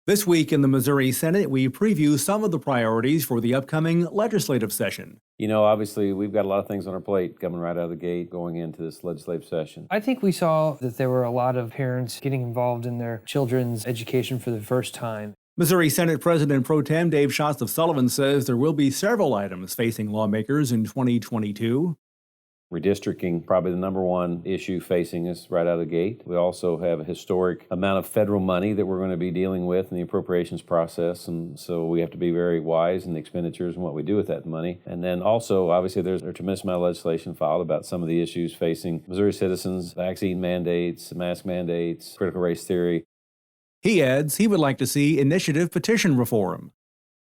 This week in the Missouri Senate, we preview some of the priorities for the upcoming legislative session. You know, obviously, we've got a lot of things on our plate coming right out of the gate going into this legislative session. I think we saw that there were a lot of parents getting involved in their children's education for the first time. Missouri Senate President Pro Tem Dave Schatz of Sullivan says there will be several items facing lawmakers in 2022. Redistricting, probably the number one issue facing us right out of the gate. We also have a historic amount of federal money that we're going to be dealing with in the appropriations process, and so we have to be very wise in the expenditures and what we do with that money. And then also, obviously, there's a tremendous amount of legislation filed about some of the issues facing Missouri citizens: vaccine mandates, mask mandates, critical race theory. He adds he would like to see initiative petition reform.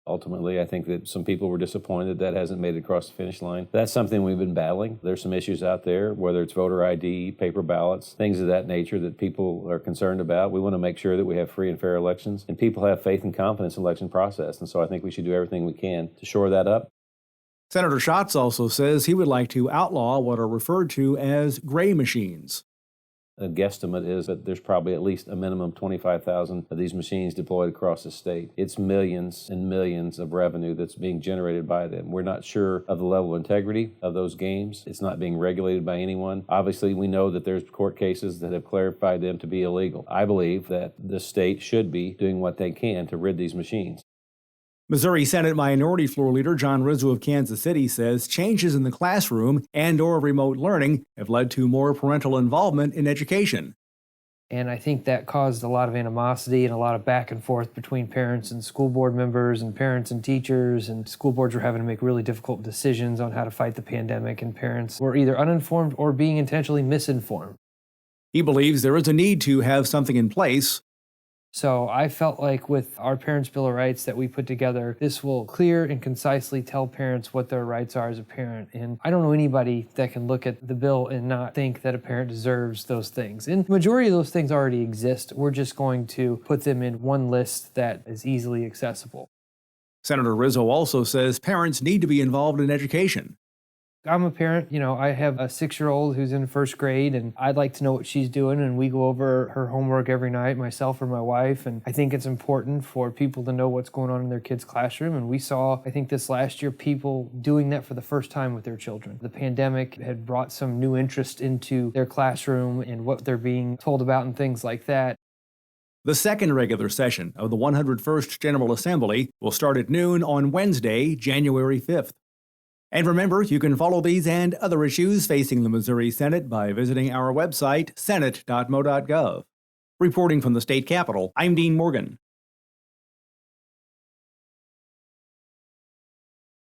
Ultimately, I think that some people were disappointed that hasn't made it across the finish line. That's something we've been battling. There's some issues out there, whether it's voter ID, paper ballots, things of that nature that people are concerned about. We want to make sure that we have free and fair elections and people have faith and confidence in the election process. And so I think we should do everything we can to shore that up. Senator Schatz also says he would like to outlaw what are referred to as gray machines. A guesstimate is that there's probably at least a minimum 25,000 of these machines deployed across the state. It's millions and millions of revenue that's being generated by them. We're not sure of the level of integrity of those games. It's not being regulated by anyone. Obviously, we know that there's court cases that have clarified them to be illegal. I believe that the state should be doing what they can to rid these machines. Missouri Senate Minority Floor Leader John Rizzo of Kansas City says changes in the classroom and/or remote learning have led to more parental involvement in education. And I think that caused a lot of animosity and a lot of back and forth between parents and school board members and parents and teachers. And school boards were having to make really difficult decisions on how to fight the pandemic, and parents were either uninformed or being intentionally misinformed. He believes there is a need to have something in place. So I felt like with our Parents' Bill of Rights that we put together, this will clear and concisely tell parents what their rights are as a parent. And I don't know anybody that can look at the bill and not think that a parent deserves those things. And the majority of those things already exist. We're just going to put them in one list that is easily accessible. Senator Rizzo also says parents need to be involved in education. I'm a parent, I have a 6-year-old who's in first grade, and I'd like to know what she's doing, and we go over her homework every night, myself or my wife, and I think it's important for people to know what's going on in their kids' classroom, and we saw, I think this last year, people doing that for the first time with their children. The pandemic had brought some new interest into their classroom and what they're being told about and things like that. The second regular session of the 101st General Assembly will start at noon on Wednesday, January 5th. And remember, you can follow these and other issues facing the Missouri Senate by visiting our website, senate.mo.gov. Reporting from the state capitol, I'm Dean Morgan.